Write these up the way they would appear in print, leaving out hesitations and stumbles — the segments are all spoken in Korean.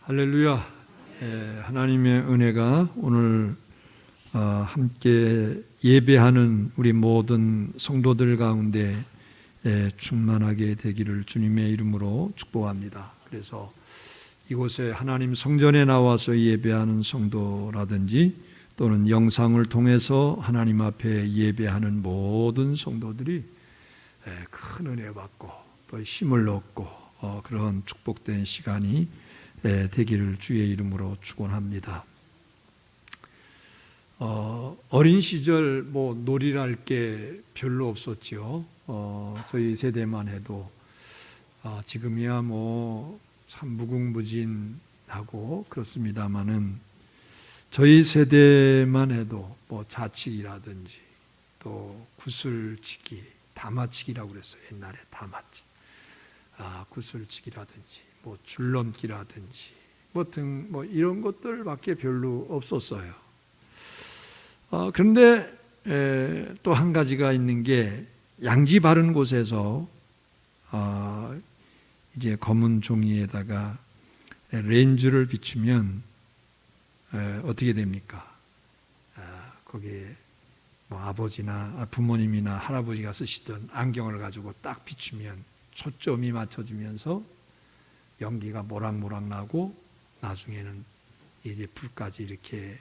할렐루야. 하나님의 은혜가 오늘 함께 예배하는 우리 모든 성도들 가운데 충만하게 되기를 주님의 이름으로 축복합니다. 그래서 이곳에 하나님 성전에 나와서 예배하는 성도라든지 또는 영상을 통해서 하나님 앞에 예배하는 모든 성도들이 큰 은혜 받고 또 힘을 얻고 그런 축복된 시간이 되기를 주의 이름으로 축원합니다. 어린 시절 놀이랄 게 별로 없었죠. 저희 세대만 해도 지금이야 참 무궁무진하고 그렇습니다만은 저희 세대만 해도 자치기라든지 또 구슬치기, 다마치기라고 그랬어요. 옛날에 다마치, 구슬치기라든지 줄넘기라든지 등 이런 것들밖에 별로 없었어요. 그런데 또 한 가지가 있는 게 양지 바른 곳에서 이제 검은 종이에다가 렌즈를 비추면 어떻게 됩니까? 거기에 아버지나 부모님이나 할아버지가 쓰시던 안경을 가지고 딱 비추면 초점이 맞춰지면서 연기가 모락모락 나고 나중에는 이제 불까지 이렇게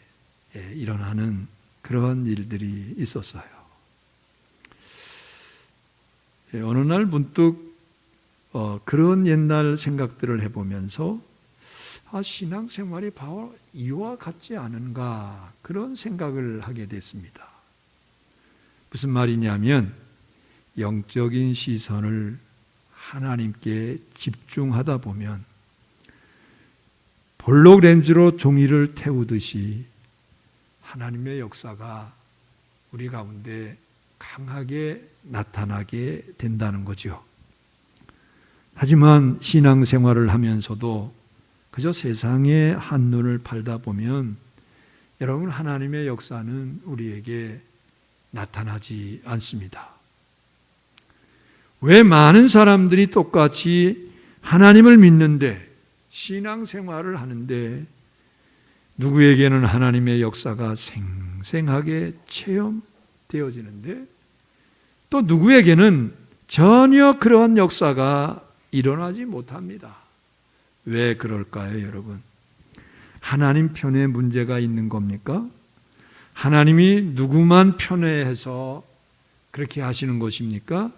일어나는 그런 일들이 있었어요. 어느 날 문득 그런 옛날 생각들을 해보면서 신앙생활이 바로 이와 같지 않은가 그런 생각을 하게 됐습니다. 무슨 말이냐면 영적인 시선을 하나님께 집중하다 보면 볼록 렌즈로 종이를 태우듯이 하나님의 역사가 우리 가운데 강하게 나타나게 된다는 거죠. 하지만 신앙생활을 하면서도 그저 세상의 한눈을 팔다 보면 여러분 하나님의 역사는 우리에게 나타나지 않습니다. 왜 많은 사람들이 똑같이 하나님을 믿는데 신앙생활을 하는데 누구에게는 하나님의 역사가 생생하게 체험되어지는데 또 누구에게는 전혀 그런 역사가 일어나지 못합니다. 왜 그럴까요, 여러분? 하나님 편에 문제가 있는 겁니까? 하나님이 누구만 편애해서 그렇게 하시는 것입니까?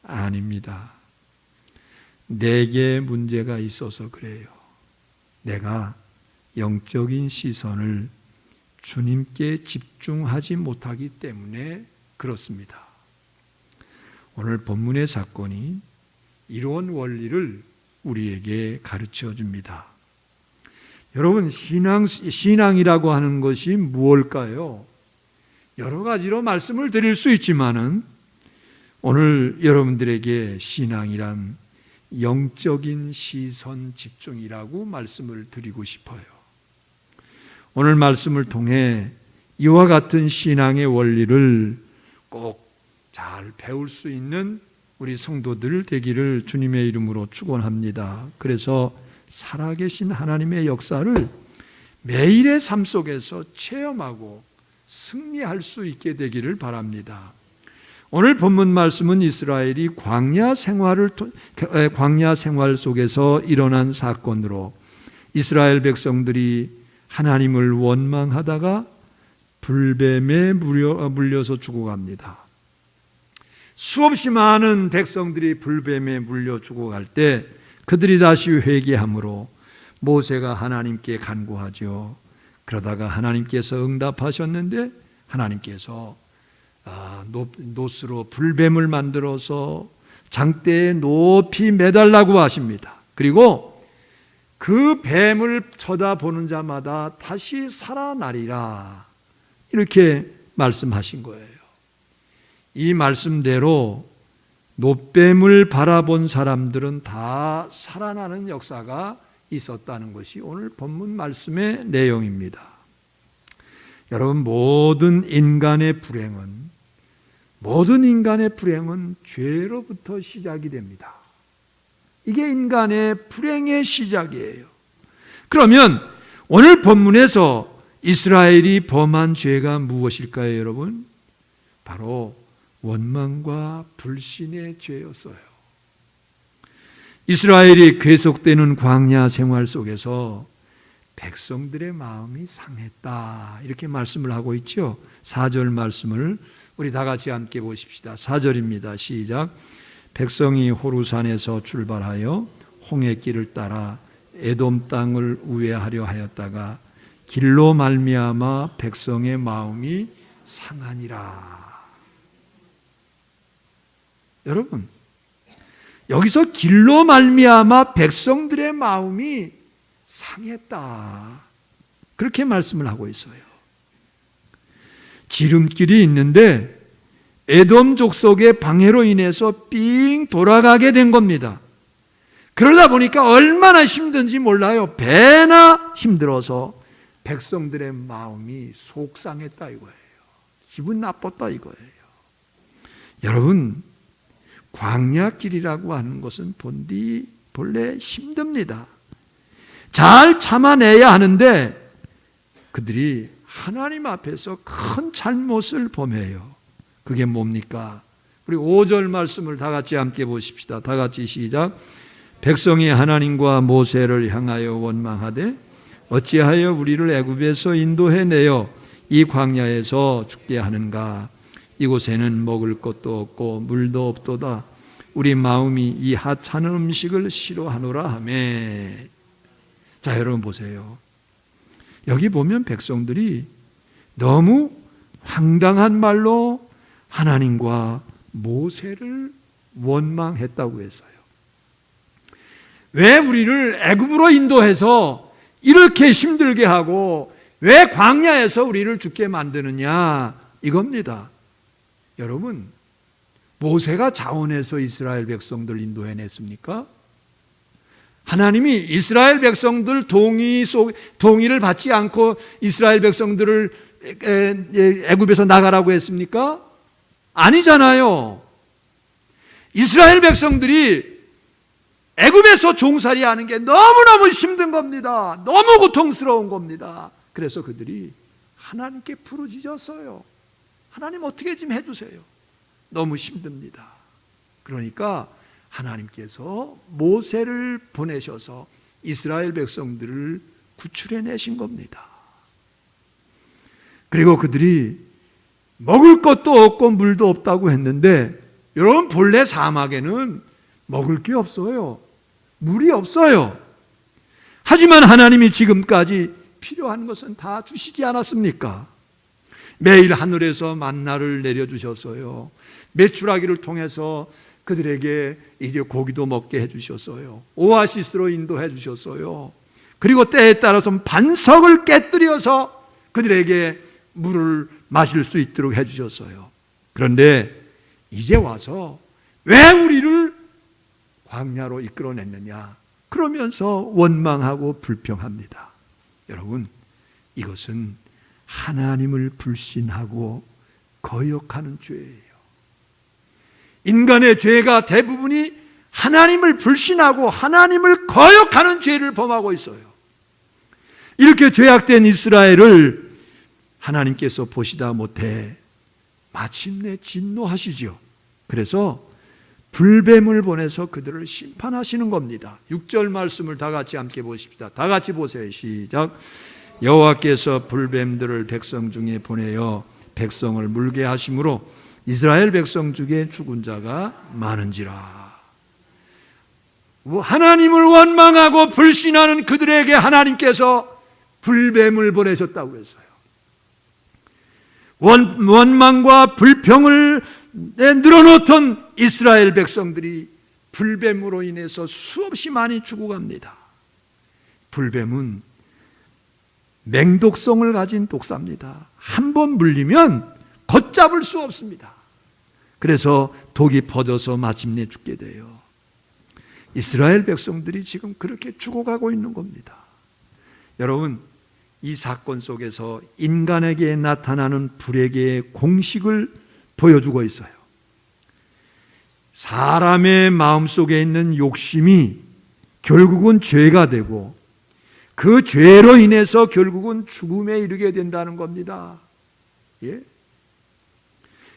아닙니다. 내게 문제가 있어서 그래요. 내가 영적인 시선을 주님께 집중하지 못하기 때문에 그렇습니다. 오늘 본문의 사건이 이런 원리를 우리에게 가르쳐 줍니다. 여러분, 신앙이라고 하는 것이 무엇일까요? 여러 가지로 말씀을 드릴 수 있지만은 오늘 여러분들에게 신앙이란 영적인 시선 집중이라고 말씀을 드리고 싶어요. 오늘 말씀을 통해 이와 같은 신앙의 원리를 꼭 잘 배울 수 있는 우리 성도들 되기를 주님의 이름으로 축원합니다. 그래서 살아계신 하나님의 역사를 매일의 삶 속에서 체험하고 승리할 수 있게 되기를 바랍니다. 오늘 본문 말씀은 이스라엘이 광야 생활 속에서 일어난 사건으로 이스라엘 백성들이 하나님을 원망하다가 불뱀에 물려서 죽어갑니다. 수없이 많은 백성들이 불뱀에 물려 죽어갈 때 그들이 다시 회개함으로 모세가 하나님께 간구하죠. 그러다가 하나님께서 응답하셨는데 하나님께서 노스로 불뱀을 만들어서 장대에 높이 매달라고 하십니다. 그리고 그 뱀을 쳐다보는 자마다 다시 살아나리라 이렇게 말씀하신 거예요. 이 말씀대로 노뱀을 바라본 사람들은 다 살아나는 역사가 있었다는 것이 오늘 본문 말씀의 내용입니다. 여러분, 모든 인간의 불행은 죄로부터 시작이 됩니다. 이게 인간의 불행의 시작이에요. 그러면 오늘 본문에서 이스라엘이 범한 죄가 무엇일까요, 여러분? 바로 원망과 불신의 죄였어요. 이스라엘이 계속되는 광야 생활 속에서 백성들의 마음이 상했다, 이렇게 말씀을 하고 있죠. 4절 말씀을 우리 다 같이 함께 보십시다. 4절입니다. 시작. 백성이 호르산에서 출발하여 홍해 길을 따라 에돔 땅을 우회하려 하였다가 길로 말미암아 백성의 마음이 상하니라. 여러분, 여기서 길로 말미암아 백성들의 마음이 상했다, 그렇게 말씀을 하고 있어요. 지름길이 있는데 에돔 족속의 방해로 인해서 삥 돌아가게 된 겁니다. 그러다 보니까 얼마나 힘든지 몰라요. 배나 힘들어서 백성들의 마음이 속상했다 이거예요. 기분 나빴다 이거예요. 여러분, 광야길이라고 하는 것은 본래 힘듭니다. 잘 참아내야 하는데 그들이 하나님 앞에서 큰 잘못을 범해요. 그게 뭡니까? 우리 5절 말씀을 다 같이 함께 보십시다. 다 같이 시작. 백성이 하나님과 모세를 향하여 원망하되 어찌하여 우리를 애굽에서 인도해내어 이 광야에서 죽게 하는가? 이곳에는 먹을 것도 없고 물도 없도다. 우리 마음이 이 하찮은 음식을 싫어하노라 하며. 자, 여러분 보세요. 여기 보면 백성들이 너무 황당한 말로 하나님과 모세를 원망했다고 했어요. 왜 우리를 애굽으로 인도해서 이렇게 힘들게 하고 왜 광야에서 우리를 죽게 만드느냐, 이겁니다. 여러분, 모세가 자원해서 이스라엘 백성들을 인도해냈습니까? 하나님이 이스라엘 백성들 동의를 받지 않고 이스라엘 백성들을 애굽에서 나가라고 했습니까? 아니잖아요. 이스라엘 백성들이 애굽에서 종살이 하는 게 너무너무 힘든 겁니다. 너무 고통스러운 겁니다. 그래서 그들이 하나님께 부르짖었어요. 하나님 어떻게 좀 해주세요. 너무 힘듭니다. 그러니까 하나님께서 모세를 보내셔서 이스라엘 백성들을 구출해내신 겁니다. 그리고 그들이 먹을 것도 없고 물도 없다고 했는데, 여러분, 본래 사막에는 먹을 게 없어요. 물이 없어요. 하지만 하나님이 지금까지 필요한 것은 다 주시지 않았습니까? 매일 하늘에서 만나를 내려주셨어요. 메추라기를 통해서 그들에게 이제 고기도 먹게 해주셨어요. 오아시스로 인도해 주셨어요. 그리고 때에 따라서 반석을 깨뜨려서 그들에게 물을 마실 수 있도록 해주셨어요. 그런데 이제 와서 왜 우리를 광야로 이끌어냈느냐, 그러면서 원망하고 불평합니다. 여러분, 이것은 하나님을 불신하고 거역하는 죄예요. 인간의 죄가 대부분이 하나님을 불신하고 하나님을 거역하는 죄를 범하고 있어요. 이렇게 죄악된 이스라엘을 하나님께서 보시다 못해 마침내 진노하시죠. 그래서 불뱀을 보내서 그들을 심판하시는 겁니다. 6절 말씀을 다 같이 함께 보십시다. 다 같이 보세요. 시작. 여호와께서 불뱀들을 백성 중에 보내어 백성을 물게 하심으로 이스라엘 백성 중에 죽은 자가 많은지라. 하나님을 원망하고 불신하는 그들에게 하나님께서 불뱀을 보내셨다고 했어요. 원망과 불평을 늘어놓던 이스라엘 백성들이 불뱀으로 인해서 수없이 많이 죽어갑니다. 불뱀은 맹독성을 가진 독사입니다. 한 번 물리면 걷잡을 수 없습니다. 그래서 독이 퍼져서 마침내 죽게 돼요. 이스라엘 백성들이 지금 그렇게 죽어가고 있는 겁니다. 여러분, 이 사건 속에서 인간에게 나타나는 불의의 공식을 보여주고 있어요. 사람의 마음속에 있는 욕심이 결국은 죄가 되고, 그 죄로 인해서 결국은 죽음에 이르게 된다는 겁니다. 예?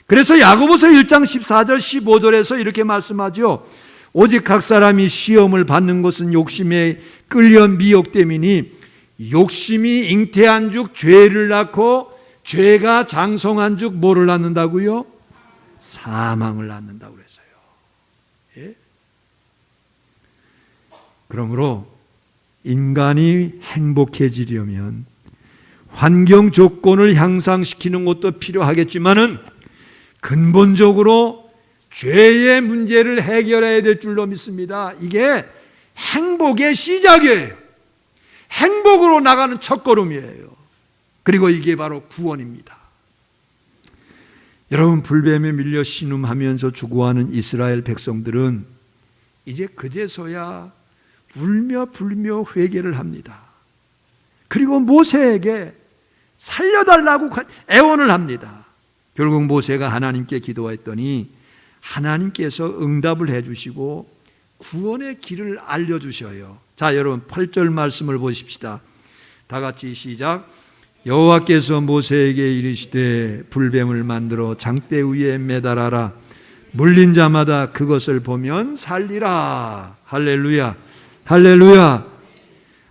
그래서 야고보서 1장 14절 15절에서 이렇게 말씀하죠. 오직 각 사람이 시험을 받는 것은 욕심에 끌려 미혹됨이니 욕심이 잉태한 즉 죄를 낳고 죄가 장성한 즉 뭐를 낳는다고요? 사망을 낳는다고 그랬어요. 예? 그러므로 인간이 행복해지려면 환경 조건을 향상시키는 것도 필요하겠지만은 근본적으로 죄의 문제를 해결해야 될 줄로 믿습니다. 이게 행복의 시작이에요. 행복으로 나가는 첫걸음이에요. 그리고 이게 바로 구원입니다. 여러분, 불뱀에 밀려 신음하면서 죽어가는 이스라엘 백성들은 이제 그제서야 울며 불며 회개를 합니다. 그리고 모세에게 살려달라고 애원을 합니다. 결국 모세가 하나님께 기도했더니 하나님께서 응답을 해주시고 구원의 길을 알려주셔요. 자, 여러분 8절 말씀을 보십시다. 다 같이 시작. 여호와께서 모세에게 이르시되 불뱀을 만들어 장대 위에 매달아라. 물린 자마다 그것을 보면 살리라. 할렐루야, 할렐루야.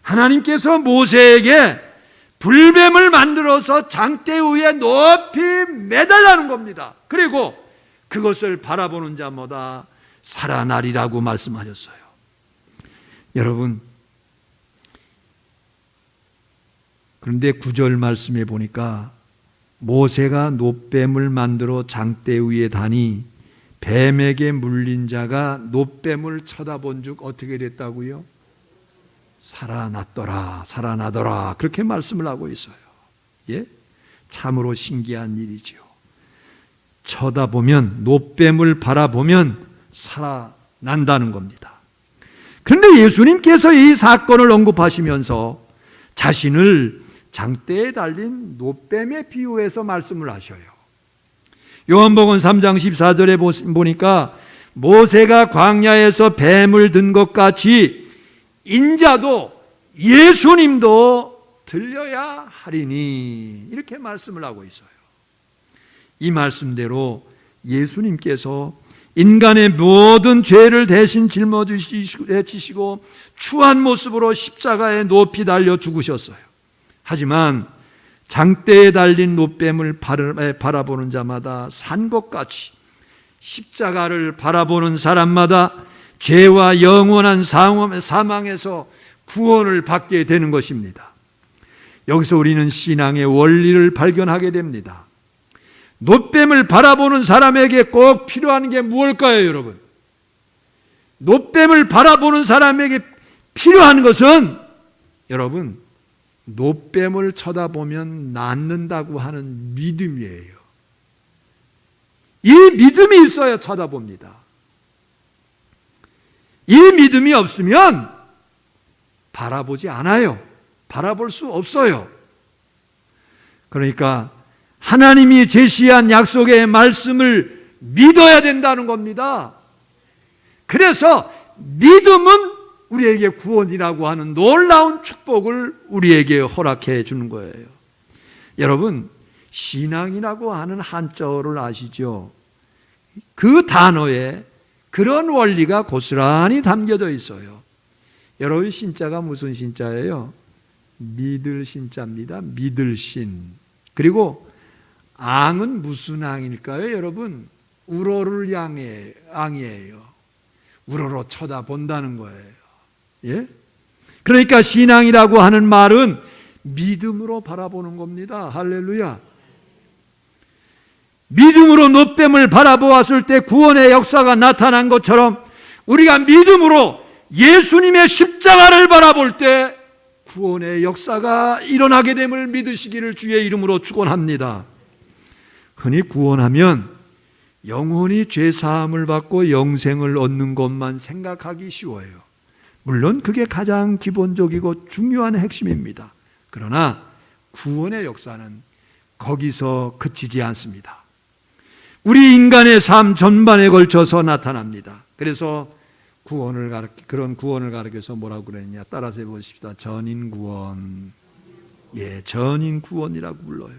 하나님께서 모세에게 불뱀을 만들어서 장대 위에 높이 매달라는 겁니다. 그리고 그것을 바라보는 자마다 살아나리라고 말씀하셨어요. 여러분, 그런데 9절 말씀에 보니까 모세가 놋뱀을 만들어 장대 위에 다니 뱀에게 물린 자가 놋뱀을 쳐다본 즉 어떻게 됐다고요? 살아났더라, 살아나더라. 그렇게 말씀을 하고 있어요. 예? 참으로 신기한 일이죠. 쳐다보면, 놋뱀을 바라보면 살아난다는 겁니다. 그런데 예수님께서 이 사건을 언급하시면서 자신을 장대에 달린 놋뱀에 비유해서 말씀을 하셔요. 요한복음 3장 14절에 보니까 모세가 광야에서 뱀을 든 것 같이 인자도 예수님도 들려야 하리니 이렇게 말씀을 하고 있어요. 이 말씀대로 예수님께서 인간의 모든 죄를 대신 짊어지시고 추한 모습으로 십자가에 높이 달려 죽으셨어요. 하지만 장대에 달린 놋뱀을 바라보는 자마다 산 것 같이 십자가를 바라보는 사람마다 죄와 영원한 사망에서 구원을 받게 되는 것입니다. 여기서 우리는 신앙의 원리를 발견하게 됩니다. 놋뱀을 바라보는 사람에게 꼭 필요한 게 무엇일까요, 여러분? 놋뱀을 바라보는 사람에게 필요한 것은 여러분, 놋뱀을 쳐다보면 낫는다고 하는 믿음이에요. 이 믿음이 있어야 쳐다봅니다. 이 믿음이 없으면 바라보지 않아요. 바라볼 수 없어요. 그러니까 하나님이 제시한 약속의 말씀을 믿어야 된다는 겁니다. 그래서 믿음은 우리에게 구원이라고 하는 놀라운 축복을 우리에게 허락해 주는 거예요. 여러분, 신앙이라고 하는 한자어를 아시죠? 그 단어에 그런 원리가 고스란히 담겨져 있어요. 여러분, 신자가 무슨 신자예요? 믿을 신자입니다. 믿을 신. 그리고 앙은 무슨 앙일까요, 여러분? 우러를 앙이에요. 우러러 쳐다본다는 거예요. 예? 그러니까 신앙이라고 하는 말은 믿음으로 바라보는 겁니다. 할렐루야. 믿음으로 놋뱀을 바라보았을 때 구원의 역사가 나타난 것처럼 우리가 믿음으로 예수님의 십자가를 바라볼 때 구원의 역사가 일어나게 됨을 믿으시기를 주의 이름으로 축원합니다. 흔히 구원하면 영원히 죄사함을 받고 영생을 얻는 것만 생각하기 쉬워요. 물론 그게 가장 기본적이고 중요한 핵심입니다. 그러나 구원의 역사는 거기서 그치지 않습니다. 우리 인간의 삶 전반에 걸쳐서 나타납니다. 그래서 그런 구원을 가르쳐서 뭐라고 그랬냐? 따라서 해보십시다. 전인구원. 예, 전인구원이라고 불러요.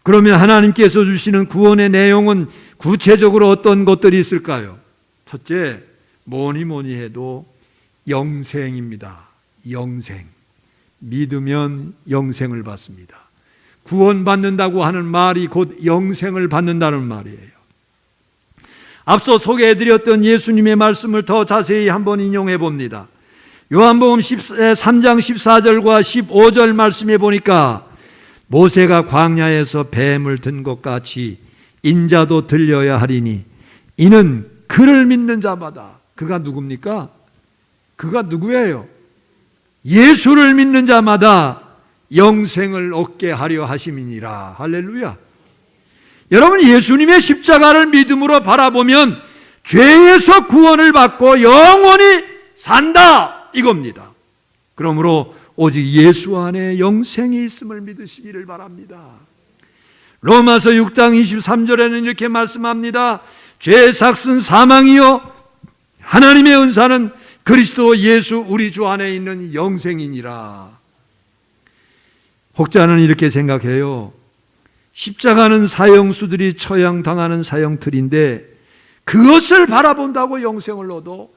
그러면 하나님께서 주시는 구원의 내용은 구체적으로 어떤 것들이 있을까요? 첫째, 뭐니 해도 영생입니다. 영생. 믿으면 영생을 받습니다. 구원받는다고 하는 말이 곧 영생을 받는다는 말이에요. 앞서 소개해드렸던 예수님의 말씀을 더 자세히 한번 인용해 봅니다. 요한복음 3장 14절과 15절 말씀해 보니까 모세가 광야에서 뱀을 든 것 같이 인자도 들려야 하리니 이는 그를 믿는 자마다. 그가 누굽니까? 그가 누구예요? 예수를 믿는 자마다 영생을 얻게 하려 하심이니라. 할렐루야. 여러분, 예수님의 십자가를 믿음으로 바라보면 죄에서 구원을 받고 영원히 산다 이겁니다. 그러므로 오직 예수 안에 영생이 있음을 믿으시기를 바랍니다. 로마서 6장 23절에는 이렇게 말씀합니다. 죄의 삭은 사망이요 하나님의 은사는 그리스도 예수 우리 주 안에 있는 영생이니라. 혹자는 이렇게 생각해요. 십자가는 사형수들이 처형당하는 사형틀인데 그것을 바라본다고 영생을 얻어?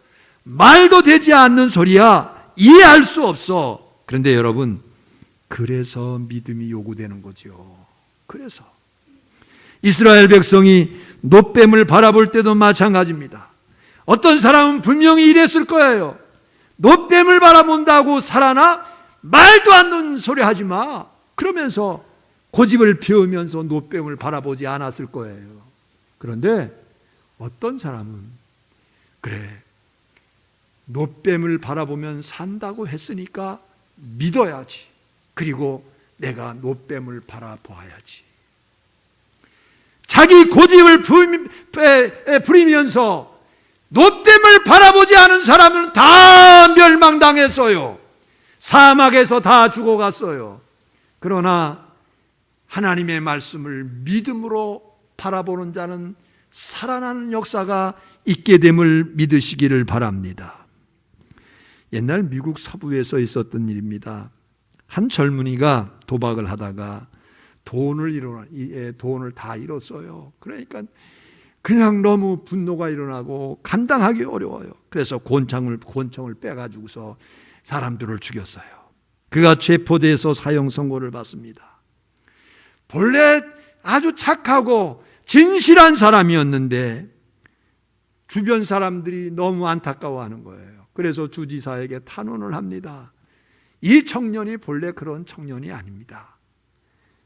말도 되지 않는 소리야. 이해할 수 없어. 그런데 여러분, 그래서 믿음이 요구되는 거죠. 그래서 이스라엘 백성이 놋뱀을 바라볼 때도 마찬가지입니다. 어떤 사람은 분명히 이랬을 거예요. 놋뱀을 바라본다고 살아나? 말도 안 되는 소리 하지 마. 그러면서 고집을 피우면서 놋뱀을 바라보지 않았을 거예요. 그런데 어떤 사람은 그래, 놋뱀을 바라보면 산다고 했으니까 믿어야지. 그리고 내가 놋뱀을 바라보아야지. 자기 고집을 부리면서 놋뱀을 바라보지 않은 사람은 다 멸망당했어요. 사막에서 다 죽어갔어요. 그러나 하나님의 말씀을 믿음으로 바라보는 자는 살아나는 역사가 있게 됨을 믿으시기를 바랍니다. 옛날 미국 서부에서 있었던 일입니다. 한 젊은이가 도박을 하다가 돈을 다 잃었어요. 그러니까 그냥 너무 분노가 일어나고 감당하기 어려워요. 그래서 권총을 빼가지고서 사람들을 죽였어요. 그가 체포돼서 사형 선고를 받습니다. 본래 아주 착하고 진실한 사람이었는데 주변 사람들이 너무 안타까워하는 거예요. 그래서 주지사에게 탄원을 합니다. 이 청년이 본래 그런 청년이 아닙니다.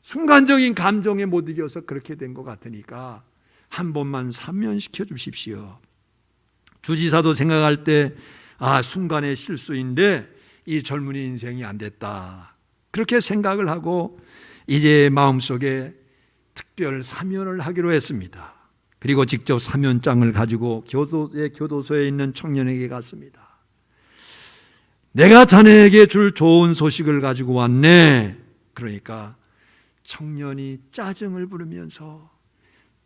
순간적인 감정에 못 이겨서 그렇게 된 것 같으니까 한 번만 사면시켜 주십시오. 주지사도 생각할 때 순간의 실수인데 이 젊은이 인생이 안 됐다. 그렇게 생각을 하고 이제 마음속에 특별 사면을 하기로 했습니다. 그리고 직접 사면장을 가지고 교도소에 있는 청년에게 갔습니다. 내가 자네에게 줄 좋은 소식을 가지고 왔네. 그러니까 청년이 짜증을 부르면서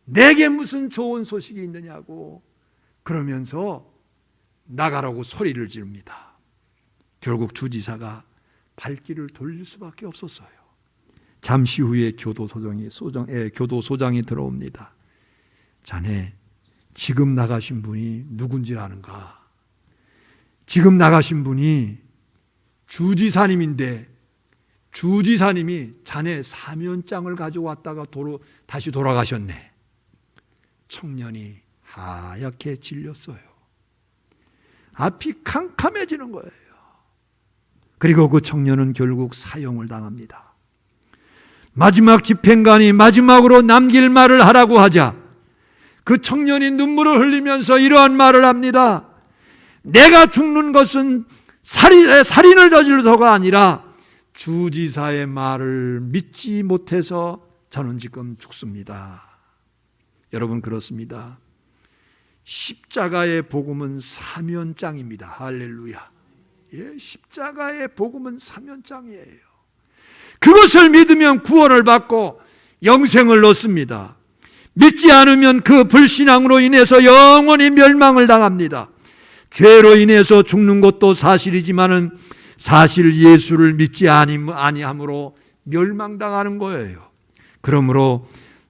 내게 무슨 좋은 소식이 있느냐고 그러면서 나가라고 소리를 지릅니다. 결국 주지사가 발길을 돌릴 수밖에 없었어요. 잠시 후에 교도소장이 들어옵니다. 자네, 지금 나가신 분이 누군지 아는가? 지금 나가신 분이 주지사님인데 주지사님이 자네 사면장을 가져왔다가 다시 돌아가셨네. 청년이 하얗게 질렸어요. 앞이 캄캄해지는 거예요. 그리고 그 청년은 결국 사형을 당합니다. 마지막 집행관이 마지막으로 남길 말을 하라고 하자 그 청년이 눈물을 흘리면서 이러한 말을 합니다. 내가 죽는 것은 살인을 저질러서가 아니라 주지사의 말을 믿지 못해서 저는 지금 죽습니다. 여러분, 그렇습니다. 십자가의 복음은 사면장입니다. 할렐루야. 예, 십자가의 복음은 사면장이에요. 그것을 믿으면 구원을 받고 영생을 얻습니다. 믿지 않으면 그 불신앙으로 인해서 영원히 멸망을 당합니다. 죄로 인해서 죽는 것도 사실이지만은 사실 예수를 믿지 아니함으로 멸망당하는 거예요. 그러므로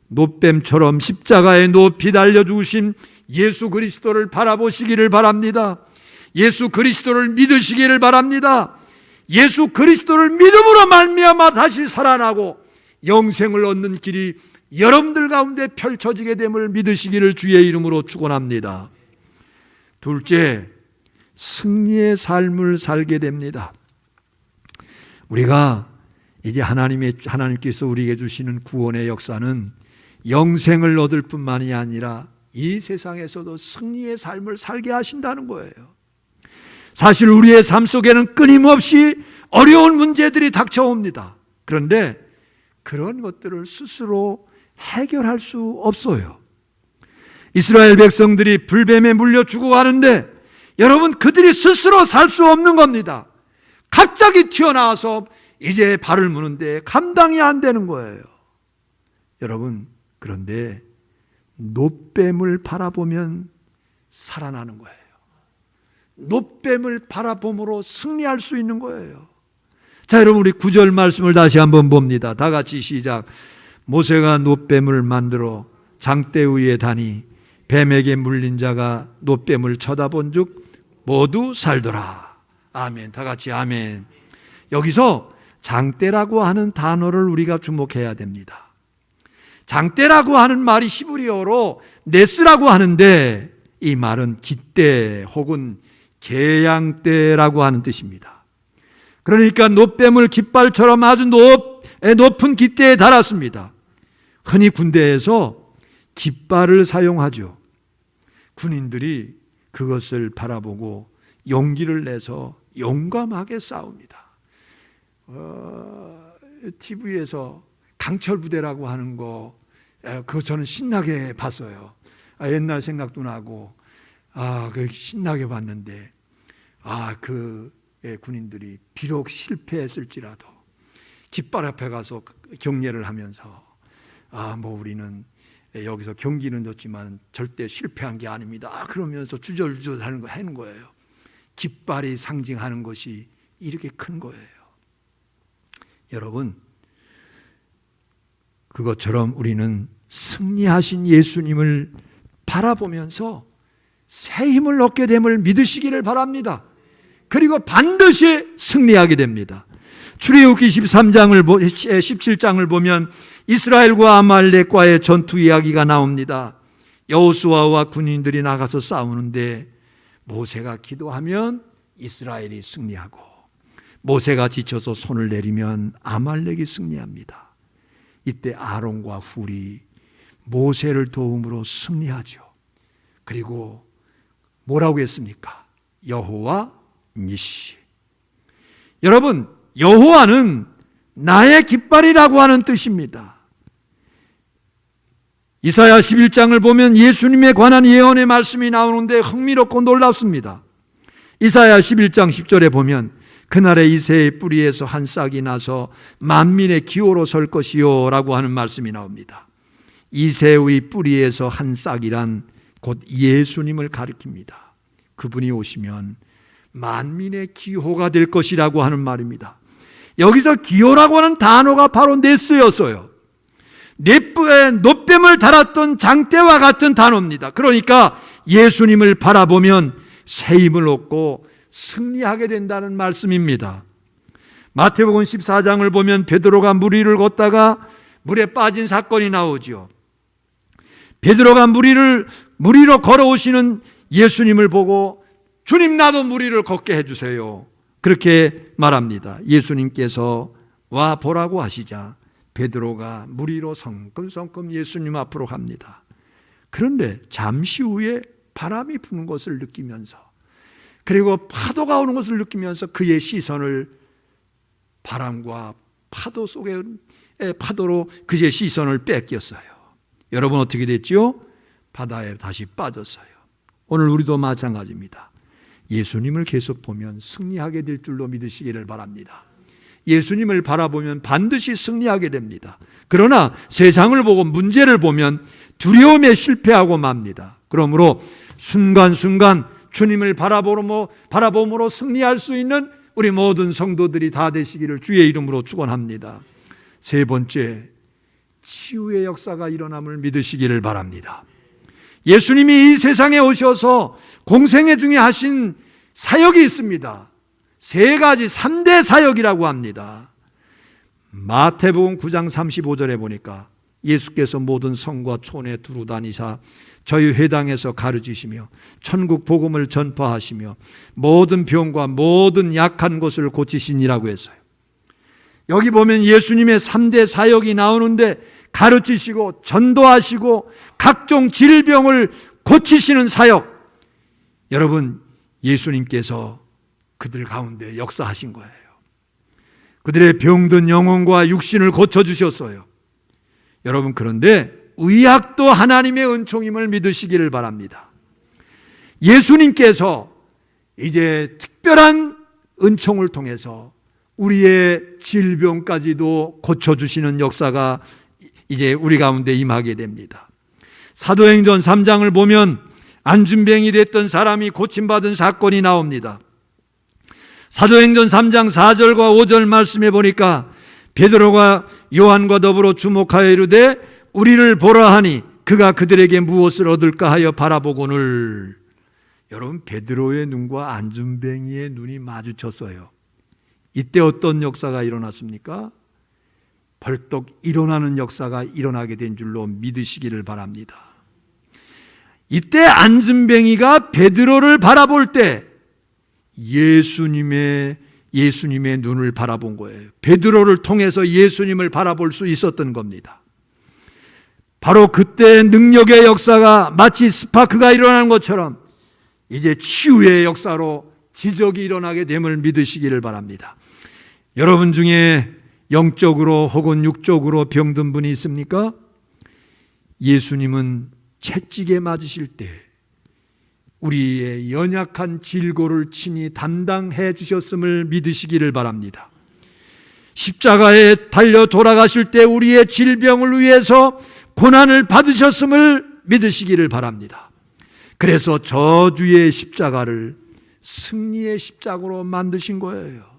노뱀처럼 십자가에 높이 달려 죽으신 예수 그리스도를 바라보시기를 바랍니다. 예수 그리스도를 믿으시기를 바랍니다. 예수 그리스도를 믿음으로 말미암아 다시 살아나고 영생을 얻는 길이 여러분들 가운데 펼쳐지게 됨을 믿으시기를 주의 이름으로 축원합니다. 둘째, 승리의 삶을 살게 됩니다. 우리가 이제 하나님께서 우리에게 주시는 구원의 역사는 영생을 얻을 뿐만이 아니라 이 세상에서도 승리의 삶을 살게 하신다는 거예요. 사실 우리의 삶 속에는 끊임없이 어려운 문제들이 닥쳐옵니다. 그런데 그런 것들을 스스로 해결할 수 없어요. 이스라엘 백성들이 불뱀에 물려 죽어가는데 여러분, 그들이 스스로 살 수 없는 겁니다. 갑자기 튀어나와서 이제 발을 무는데 감당이 안 되는 거예요. 여러분, 그런데 노뱀을 바라보면 살아나는 거예요. 노뱀을 바라봄으로 승리할 수 있는 거예요. 자, 여러분, 우리 9절 말씀을 다시 한번 봅니다. 다 같이 시작. 모세가 노뱀을 만들어 장대 위에 다니 뱀에게 물린 자가 노뱀을 쳐다본 즉 모두 살더라. 아멘. 다 같이 아멘. 여기서 장대라고 하는 단어를 우리가 주목해야 됩니다. 장대라고 하는 말이 히브리어로 네스라고 하는데 이 말은 깃대 혹은 개양대라고 하는 뜻입니다. 그러니까 노뱀을 깃발처럼 아주 높은 깃대에 달았습니다. 흔히 군대에서 깃발을 사용하죠. 군인들이 그것을 바라보고 용기를 내서 용감하게 싸웁니다. TV에서 강철 부대라고 하는 거, 그거 저는 신나게 봤어요. 옛날 생각도 나고, 그 신나게 봤는데, 그 군인들이 비록 실패했을지라도 깃발 앞에 가서 격려를 하면서, 우리는 여기서 경기는 졌지만 절대 실패한 게 아닙니다. 그러면서 주저주저 하는 거예요. 깃발이 상징하는 것이 이렇게 큰 거예요. 여러분, 그것처럼 우리는 승리하신 예수님을 바라보면서 새 힘을 얻게 됨을 믿으시기를 바랍니다. 그리고 반드시 승리하게 됩니다. 출애굽기 17장을 보면 이스라엘과 아말렉과의 전투 이야기가 나옵니다. 여호수아와 군인들이 나가서 싸우는데 모세가 기도하면 이스라엘이 승리하고 모세가 지쳐서 손을 내리면 아말렉이 승리합니다. 이때 아론과 훌이 모세를 도움으로 승리하죠. 그리고 뭐라고 했습니까? 여호와 니시. 여러분, 여호와는 나의 깃발이라고 하는 뜻입니다. 이사야 11장을 보면 예수님에 관한 예언의 말씀이 나오는데 흥미롭고 놀랍습니다. 이사야 11장 10절에 보면 그날에 이새의 뿌리에서 한 싹이 나서 만민의 기호로 설 것이요 라고 하는 말씀이 나옵니다. 이새의 뿌리에서 한 싹이란 곧 예수님을 가리킵니다. 그분이 오시면 만민의 기호가 될 것이라고 하는 말입니다. 여기서 기호라고 하는 단어가 바로 네스였어요. 노뱀을 달았던 장대와 같은 단어입니다. 그러니까 예수님을 바라보면 새 힘을 얻고 승리하게 된다는 말씀입니다. 마태복음 14장을 보면 베드로가 물 위를 걷다가 물에 빠진 사건이 나오죠. 베드로가 물 위로 걸어오시는 예수님을 보고 주님, 나도 물 위를 걷게 해주세요. 그렇게 말합니다. 예수님께서 와 보라고 하시자 베드로가 물 위로 성큼성큼 예수님 앞으로 갑니다. 그런데 잠시 후에 바람이 부는 것을 느끼면서, 그리고 파도가 오는 것을 느끼면서 그의 시선을 바람과 파도 속에 파도로 그의 시선을 뺏겼어요. 여러분, 어떻게 됐죠? 바다에 다시 빠졌어요. 오늘 우리도 마찬가지입니다. 예수님을 계속 보면 승리하게 될 줄로 믿으시기를 바랍니다. 예수님을 바라보면 반드시 승리하게 됩니다. 그러나 세상을 보고 문제를 보면 두려움에 실패하고 맙니다. 그러므로 순간순간 주님을 바라봄으로 승리할 수 있는 우리 모든 성도들이 다 되시기를 주의 이름으로 축원합니다. 세 번째, 치유의 역사가 일어남을 믿으시기를 바랍니다. 예수님이 이 세상에 오셔서 공생애 중에 하신 사역이 있습니다. 세 가지 3대 사역이라고 합니다. 마태복음 9장 35절에 보니까 예수께서 모든 성과 촌에 두루 다니사 저희 회당에서 가르치시며 천국 복음을 전파하시며 모든 병과 모든 약한 것을 고치시니라고 했어요. 여기 보면 예수님의 3대 사역이 나오는데 가르치시고 전도하시고 각종 질병을 고치시는 사역, 여러분 예수님께서 그들 가운데 역사하신 거예요. 그들의 병든 영혼과 육신을 고쳐주셨어요. 여러분, 그런데 의학도 하나님의 은총임을 믿으시기를 바랍니다. 예수님께서 이제 특별한 은총을 통해서 우리의 질병까지도 고쳐주시는 역사가 이제 우리 가운데 임하게 됩니다. 사도행전 3장을 보면 안진병이 됐던 사람이 고침받은 사건이 나옵니다. 사도행전 3장 4절과 5절 말씀해 보니까 베드로가 요한과 더불어 주목하여 이르되 우리를 보라 하니 그가 그들에게 무엇을 얻을까 하여 바라보거늘. 여러분, 베드로의 눈과 안진병이의 눈이 마주쳤어요. 이때 어떤 역사가 일어났습니까? 벌떡 일어나는 역사가 일어나게 된 줄로 믿으시기를 바랍니다. 이때 안진병이가 베드로를 바라볼 때 예수님의 눈을 바라본 거예요. 베드로를 통해서 예수님을 바라볼 수 있었던 겁니다. 바로 그때 능력의 역사가 마치 스파크가 일어나는 것처럼 이제 치유의 역사로 지적이 일어나게 됨을 믿으시기를 바랍니다. 여러분 중에 영적으로 혹은 육적으로 병든 분이 있습니까? 예수님은 채찍에 맞으실 때 우리의 연약한 질고를 친히 담당해 주셨음을 믿으시기를 바랍니다. 십자가에 달려 돌아가실 때 우리의 질병을 위해서 고난을 받으셨음을 믿으시기를 바랍니다. 그래서 저주의 십자가를 승리의 십자가로 만드신 거예요.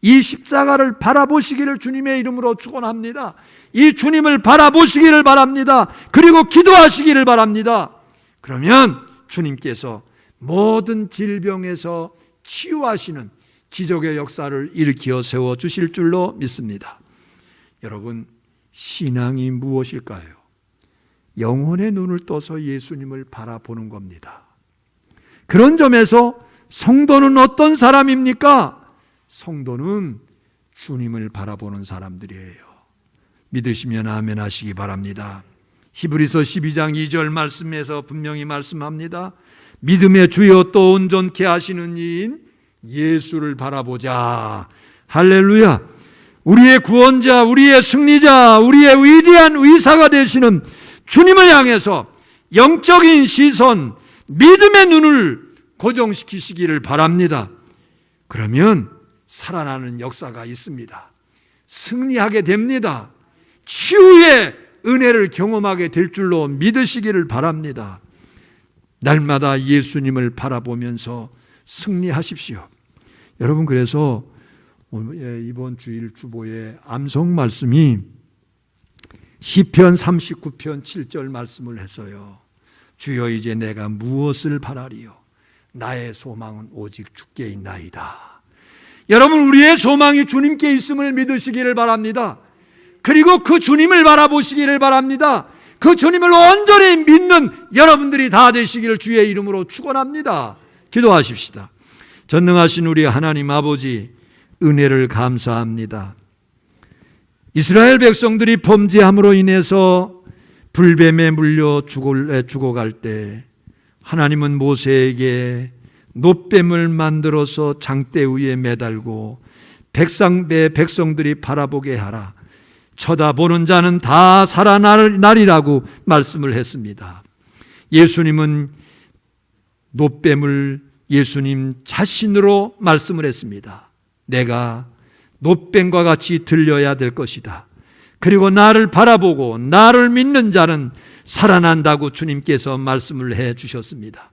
이 십자가를 바라보시기를 주님의 이름으로 축원합니다. 이 주님을 바라보시기를 바랍니다. 그리고 기도하시기를 바랍니다. 그러면 주님께서 모든 질병에서 치유하시는 기적의 역사를 일으켜 세워주실 줄로 믿습니다. 여러분, 신앙이 무엇일까요? 영혼의 눈을 떠서 예수님을 바라보는 겁니다. 그런 점에서 성도는 어떤 사람입니까? 성도는 주님을 바라보는 사람들이에요. 믿으시면 아멘 하시기 바랍니다. 히브리서 12장 2절 말씀에서 분명히 말씀합니다. 믿음의 주여 또 온전케 하시는 이인 예수를 바라보자. 할렐루야. 우리의 구원자, 우리의 승리자, 우리의 위대한 의사가 되시는 주님을 향해서 영적인 시선, 믿음의 눈을 고정시키시기를 바랍니다. 그러면 살아나는 역사가 있습니다. 승리하게 됩니다. 치유의 은혜를 경험하게 될 줄로 믿으시기를 바랍니다. 날마다 예수님을 바라보면서 승리하십시오. 여러분, 그래서 이번 주일 주보의 암송 말씀이 시편 39편 7절 말씀을 했어요. 주여 이제 내가 무엇을 바라리요? 나의 소망은 오직 주께 있나이다. 여러분, 우리의 소망이 주님께 있음을 믿으시기를 바랍니다. 그리고 그 주님을 바라보시기를 바랍니다. 그 주님을 온전히 믿는 여러분들이 다 되시기를 주의 이름으로 축원합니다. 기도하십시다. 전능하신 우리 하나님 아버지, 은혜를 감사합니다. 이스라엘 백성들이 범죄함으로 인해서 불뱀에 물려 죽어갈 때 하나님은 모세에게 놋뱀을 만들어서 장대 위에 매달고 백성들이 바라보게 하라. 쳐다보는 자는 다 살아나리라고 말씀을 했습니다. 예수님은 놋뱀을 예수님 자신으로 말씀을 했습니다. 내가 놋뱀과 같이 들려야 될 것이다. 그리고 나를 바라보고 나를 믿는 자는 살아난다고 주님께서 말씀을 해 주셨습니다.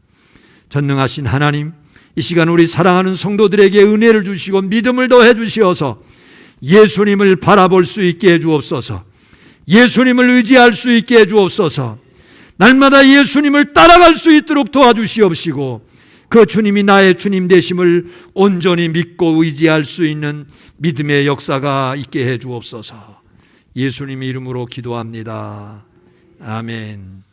전능하신 하나님, 이 시간 우리 사랑하는 성도들에게 은혜를 주시고 믿음을 더해 주시어서 예수님을 바라볼 수 있게 해 주옵소서. 예수님을 의지할 수 있게 해 주옵소서. 날마다 예수님을 따라갈 수 있도록 도와주시옵시고 그 주님이 나의 주님 되심을 온전히 믿고 의지할 수 있는 믿음의 역사가 있게 해 주옵소서. 예수님의 이름으로 기도합니다. 아멘.